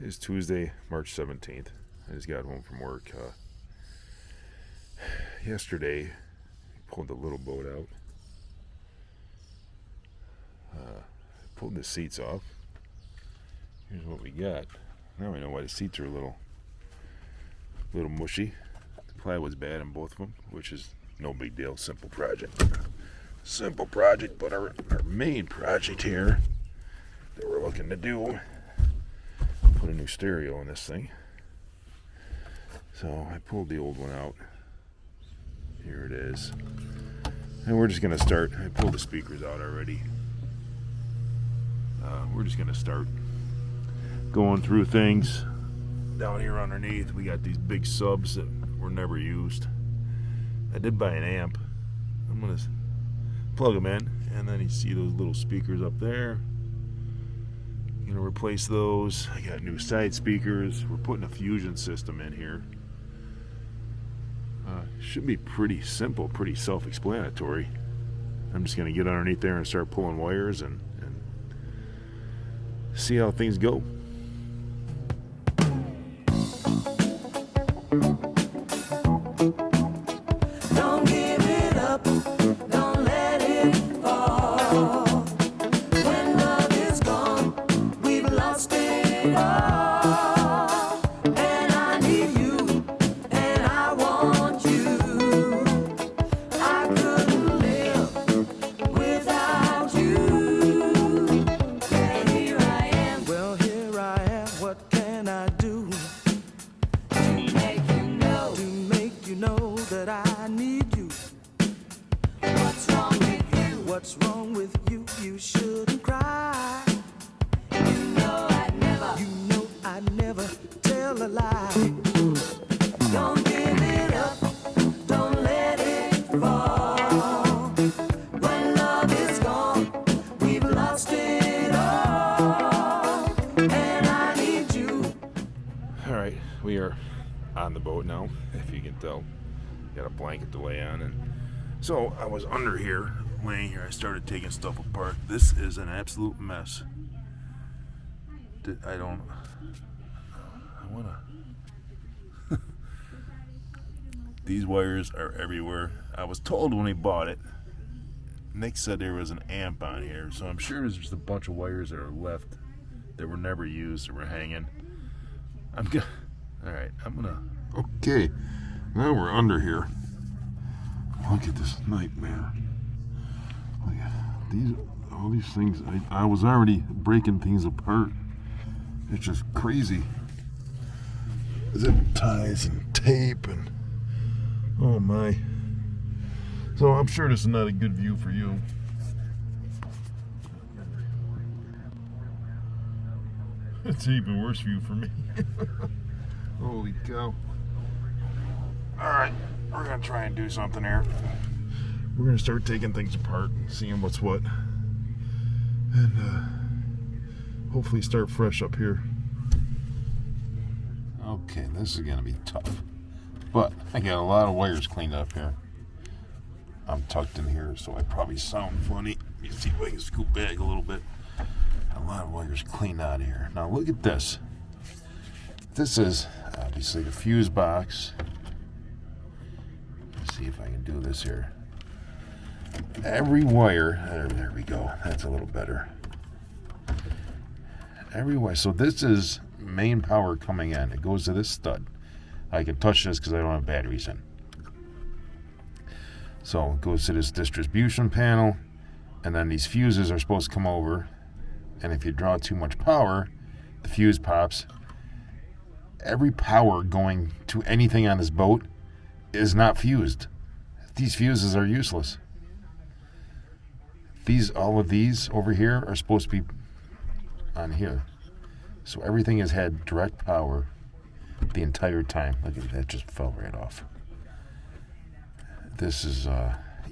It's Tuesday, March 17th. I just got home from work. Yesterday, pulled the little boat out. Pulled the seats off. Here's what we got. Now I know why the seats are a little mushy. The plywood's bad on both of them, which is no big deal. Simple project. But our main project here that we're looking to do, put a new stereo in this thing. So I pulled the old one out. Here it is. And we're just going to start. I pulled the speakers out already. We're just going to start going through things. Down here underneath, we got these big subs that were never used. I did buy an amp. I'm going to plug them in, and then you see those little speakers up there. Going to replace those. I got new side speakers. We're putting a fusion system in here. Should be pretty simple, pretty self-explanatory. I'm just going to get underneath there and start pulling wires and see how things go. Don't give it up, don't let it fall. When love is gone, we've lost it all. And I need you, and I want you. I couldn't live without you. And here I am. Well, here I am. What can I do to make you know that I need you? What's wrong with you? What's wrong with you? You shouldn't cry. You know I'd never tell a lie. Don't give it up, don't let it fall. When love is gone, we've lost it all. And I need you. All right, we are on the boat now, if you can tell. Got a blanket to lay on, and so I was under here, laying here. I started taking stuff apart. This is an absolute mess. I wanna. These wires are everywhere. I was told when he bought it, Nick said there was an amp on here, so I'm sure there's just a bunch of wires that are left that were never used, that were hanging. Alright, I'm gonna. Okay, now we're under here. Look at this nightmare. Look at all these things. I was already breaking things apart. It's just crazy. Zip ties and tape and oh my. So I'm sure this is not a good view for you. It's an even worse view for me. Holy cow. Alright, we're going to try and do something here. We're going to start taking things apart and seeing what's what. And hopefully start fresh up here. Okay, this is going to be tough. But I got a lot of wires cleaned up here. I'm tucked in here, so I probably sound funny. Let me see if I can scoot back a little bit. A lot of wires cleaned out of here. Now look at this. This is obviously the fuse box. Let's see if I can do this here. Every wire, there we go. That's a little better. Every wire. So this is main power coming in. It goes to this stud. I can touch this because I don't have batteries in. So it goes to this distribution panel, and then these fuses are supposed to come over. And if you draw too much power, the fuse pops. Every power going to anything on this boat is not fused. These fuses are useless. All of these over here are supposed to be on here. So everything has had direct power the entire time. Look at that, just fell right off. This is,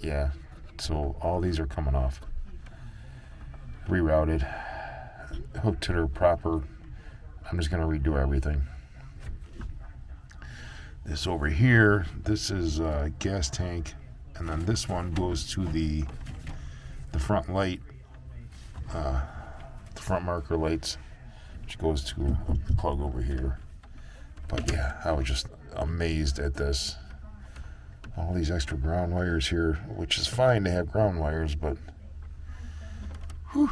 yeah. So all these are coming off. Rerouted. Hooked to their proper. I'm just going to redo everything. This over here, this is a gas tank, and then this one goes to the front light, the front marker lights. which goes to a plug over here. But yeah, I was just amazed at this. All these extra ground wires here, which is fine to have ground wires, but whew,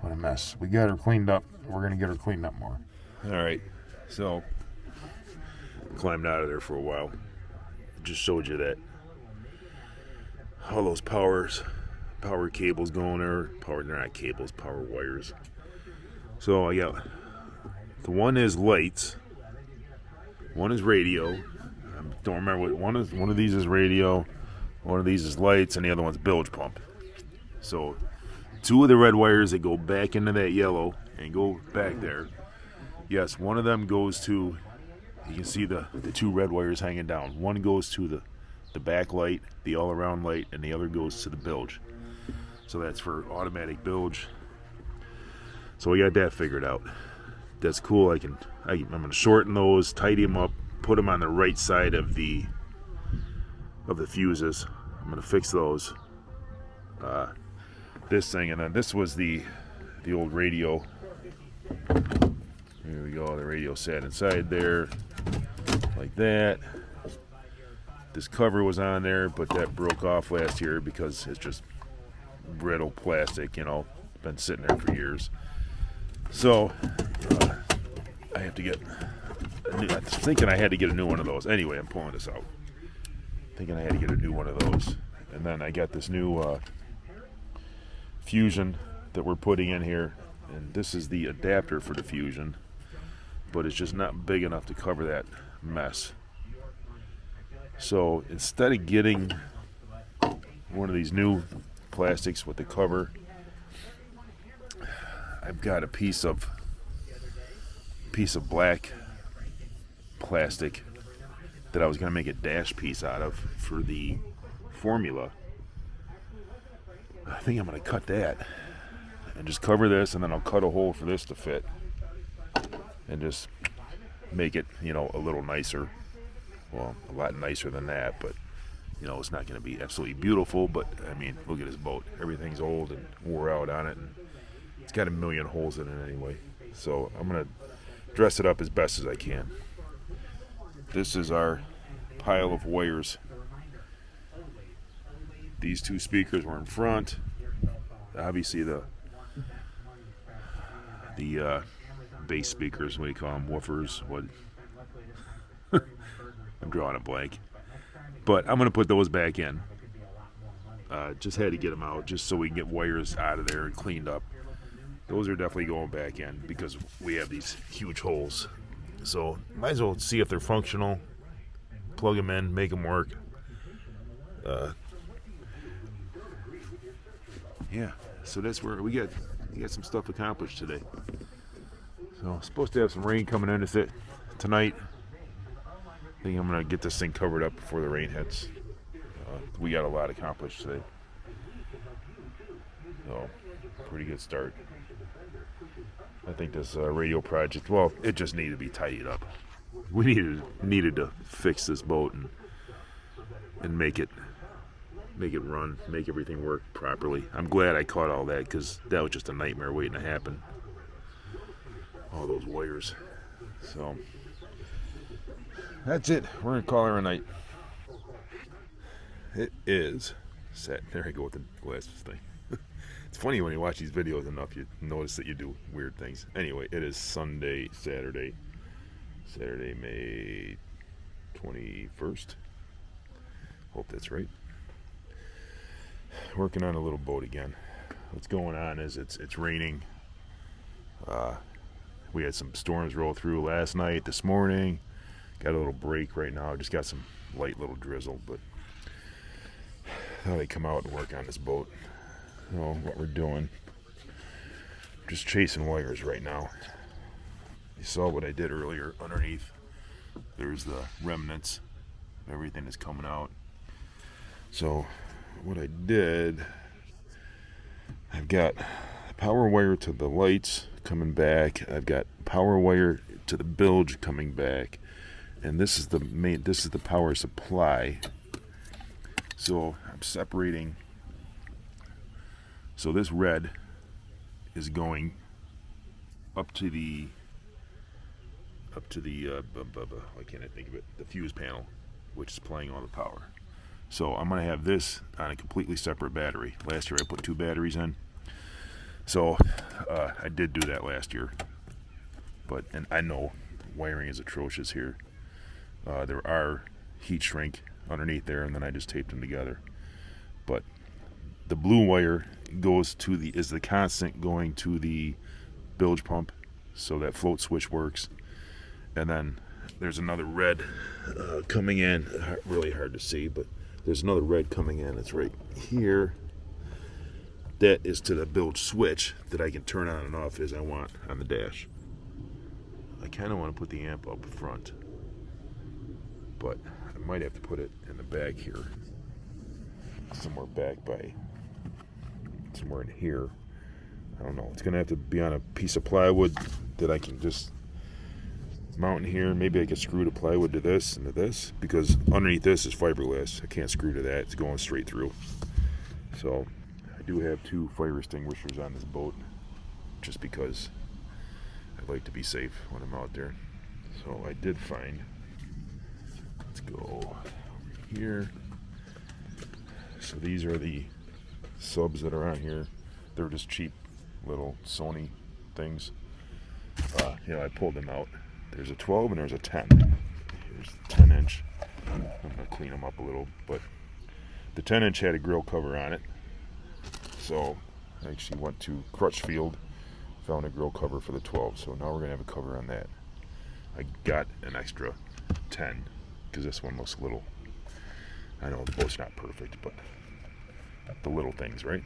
what a mess. We got her cleaned up. We're going to get her cleaned up more. All right, so climbed out of there for a while. Just showed you that all those power cables going there. They're not cables, power wires. So I got, the one is lights, one is radio. I don't remember what one is. One of these is radio, one of these is lights, and the other one's bilge pump. So 2 of the red wires that go back into that yellow and go back there. Yes, one of them goes to, you can see the 2 red wires hanging down. One goes to the back light, the all-around light, and the other goes to the bilge. So that's for automatic bilge. So we got that figured out. That's cool. I'm going to shorten those, tidy them up, put them on the right side of the fuses. I'm going to fix those. This thing, and then this was the old radio. Here we go. The radio sat inside there like that. This cover was on there, but that broke off last year because it's just brittle plastic, been sitting there for years. So I have to get I was thinking I had to get a new one of those. Anyway, I'm pulling this out. Thinking I had to get a new one of those. And then I got this new Fusion that we're putting in here. And this is the adapter for the Fusion. But it's just not big enough to cover that mess. So instead of getting one of these new plastics with the cover, I've got a piece of black plastic that I was going to make a dash piece out of for the Formula. I think I'm going to cut that and just cover this, and then I'll cut a hole for this to fit and just make it, a little nicer. Well, a lot nicer than that, but it's not going to be absolutely beautiful. But I mean, look at this boat. Everything's old and wore out on it, and it's got a million holes in it anyway. So I'm going to dress it up as best as I can. This is our pile of wires. These 2 speakers were in front. Obviously the bass speakers, what do you call them? Woofers. What? I'm drawing a blank. But I'm going to put those back in. Just had to get them out just so we can get wires out of there and cleaned up. Those are definitely going back in because we have these huge holes. So might as well see if they're functional. Plug them in, make them work. Yeah, so that's where we got some stuff accomplished today. So supposed to have some rain coming in tonight. I think I'm gonna get this thing covered up before the rain hits. We got a lot accomplished today. So pretty good start. I think this radio project, well, it just needed to be tidied up. We needed to fix this boat and make it run, make everything work properly. I'm glad I caught all that because that was just a nightmare waiting to happen. All those wires. So that's it. We're gonna call her a night. It is set. There I go with the glasses thing. It's funny when you watch these videos enough, you notice that you do weird things. Anyway, it is Saturday, May 21st. Hope that's right. Working on a little boat again. What's going on is it's raining. We had some storms roll through last night, this morning. Got a little break right now. Just got some light little drizzle, but I thought I'd come out and work on this boat. So what we're doing, just chasing wires right now. You saw what I did earlier underneath. There's the remnants of everything that's coming out. So what I did, I've got power wire to the lights coming back. I've got power wire to the bilge coming back. And this is the power supply. So I'm separating. So this red is going up to the up to the why can't I think of it? The fuse panel, which is playing all the power. So I'm gonna have this on a completely separate battery. Last year I put 2 batteries in. So I did do that last year, and I know wiring is atrocious here. There are heat shrink underneath there, and then I just taped them together. But the blue wire is the constant going to the bilge pump, so that float switch works. And then there's another red coming in. Really hard to see, but there's another red coming in. It's right here. That is to the bilge switch that I can turn on and off as I want on the dash. I kind of want to put the amp up front, but I might have to put it in the back here. Somewhere in here. I don't know. It's going to have to be on a piece of plywood that I can just mount in here. Maybe I could screw the plywood to this and to this, because underneath this is fiberglass. I can't screw to that. It's going straight through. So I do have 2 fire extinguishers on this boat, just because I like to be safe when I'm out there. So I did find, let's go over here. So these are the subs that are on here. They're just cheap little Sony things. I pulled them out. There's a 12 and there's a 10. Here's the 10 inch. I'm gonna clean them up a little, but the 10 inch had a grill cover on it. So I actually went to Crutchfield, found a grill cover for the 12. So now we're gonna have a cover on that. I got an extra 10 because this one looks a little, I know the boat's not perfect, but the little things, right?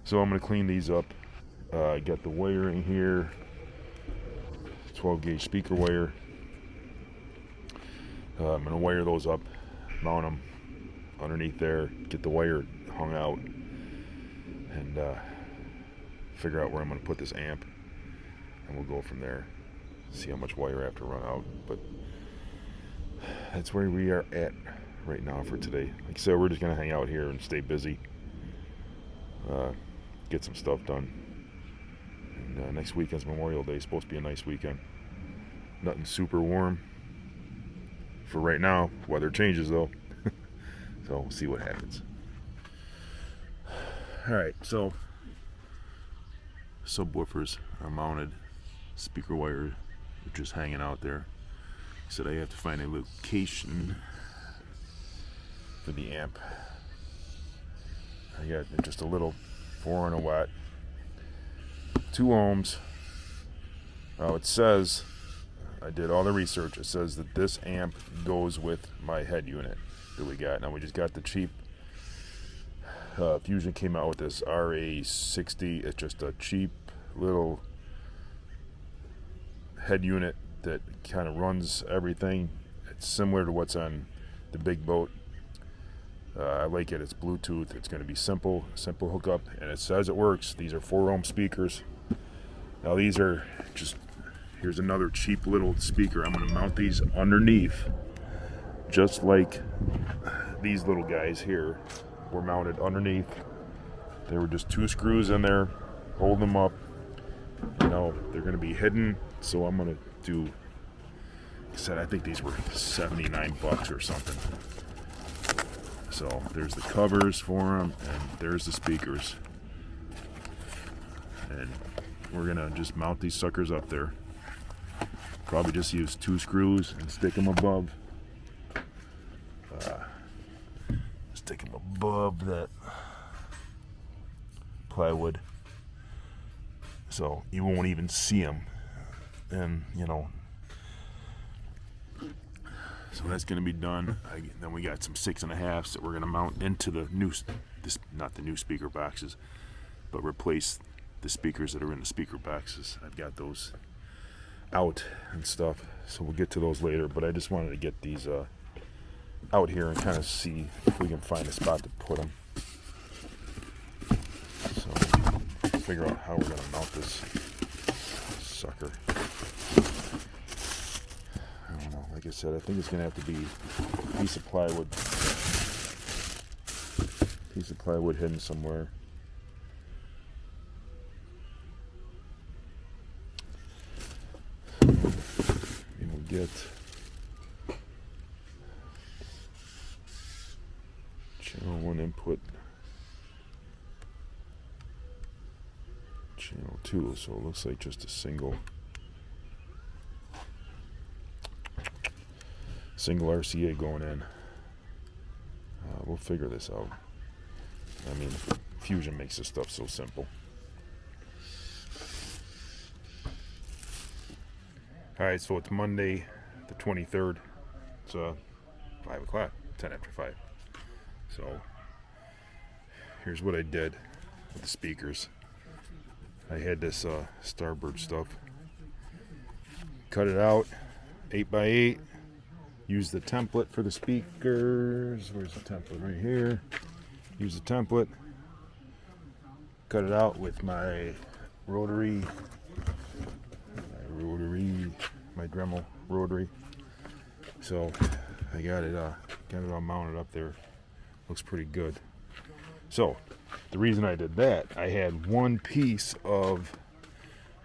So I'm gonna clean these up. I got the wiring here, 12 gauge speaker wire. I'm gonna wire those up, mount them underneath there, get the wire hung out, and figure out where I'm gonna put this amp, and we'll go from there. See how much wire I have to run out, but that's where we are at right now for today. Like I said, we're just gonna hang out here and stay busy, get some stuff done. And next weekend's Memorial Day. It's supposed to be a nice weekend. Nothing super warm for right now. Weather changes though. So we'll see what happens. Alright, so subwoofers are mounted. Speaker wire are just hanging out there. Said I have to find a location for the amp. I got just a little 400 watt, 2 ohms. Now it says, I did all the research, it says that this amp goes with my head unit that we got. Now we just got the cheap, Fusion came out with this RA60. It's just a cheap little head unit that kind of runs everything. It's similar to what's on the big boat. I like it. It's Bluetooth. It's going to be simple hookup, and it says it works. These are 4 ohm speakers. Now these are just, here's another cheap little speaker. I'm going to mount these underneath, just like these little guys here were mounted underneath. There were just 2 screws in there, hold them up. You know, they're going to be hidden, so I'm going to do, like I said, I think these were $79 or something. So there's the covers for them, and there's the speakers. And we're gonna just mount these suckers up there. Probably just use 2 screws and stick them above. Stick them above that plywood, so you won't even see them. And you know. So that's going to be done. Then we got some 6.5s that we're going to mount into the new, not the new speaker boxes, but replace the speakers that are in the speaker boxes. I've got those out and stuff, so we'll get to those later. But I just wanted to get these out here and kind of see if we can find a spot to put them. So figure out how we're going to mount this sucker. Like I said, I think it's going to have to be a piece of plywood hidden somewhere. get channel 1 input, channel 2, so it looks like just a single RCA going in. We'll figure this out. I mean, Fusion makes this stuff so simple. Alright, so it's Monday the 23rd. It's 5 o'clock, 10 after 5. So here's what I did with the speakers. I had this Starbird stuff. Cut it out, 8x8. Use the template for the speakers. Where's the template? Right here. Use the template. Cut it out with my rotary, my Dremel rotary. So I got it all mounted up there. Looks pretty good. So the reason I did that, I had one piece of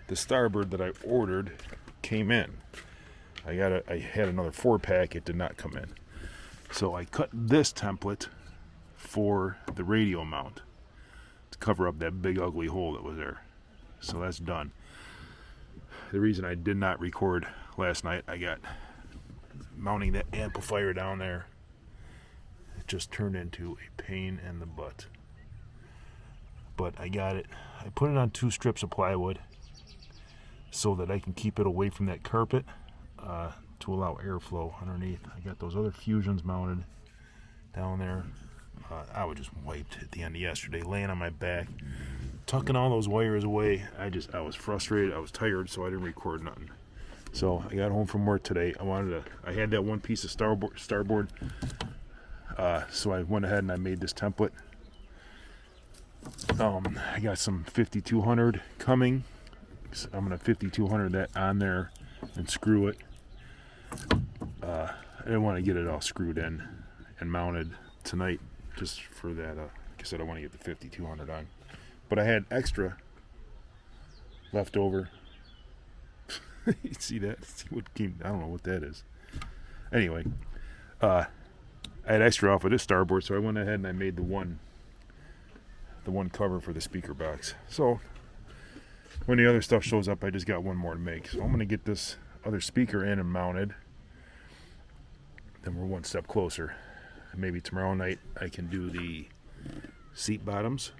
the Starbird that I ordered came in. I had another 4-pack, it did not come in. So I cut this template for the radio mount to cover up that big ugly hole that was there. So that's done. The reason I did not record last night, I got mounting that amplifier down there. It just turned into a pain in the butt. But I got it. I put it on 2 strips of plywood so that I can keep it away from that carpet. To allow airflow underneath. I got those other Fusions mounted down there. I was just wiped at the end of yesterday, laying on my back, tucking all those wires away. I was frustrated. I was tired, so I didn't record nothing. So I got home from work today. I had that one piece of Starboard. So I went ahead and I made this template. I got some 5200 coming. So I'm gonna 5200 that on there and screw it. I didn't want to get it all screwed in and mounted tonight just for that. Like I said, I want to get the 5200 on. But I had extra left over. You see that? See what came? I don't know what that is. Anyway, I had extra off of this Starboard, so I went ahead and I made the one cover for the speaker box. So when the other stuff shows up, I just got one more to make. So I'm going to get this other speaker in and mounted. Then we're one step closer. Maybe tomorrow night I can do the seat bottoms.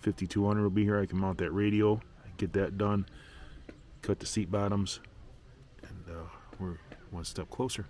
5200 will be here. I can mount that radio, get that done, cut the seat bottoms, and we're one step closer.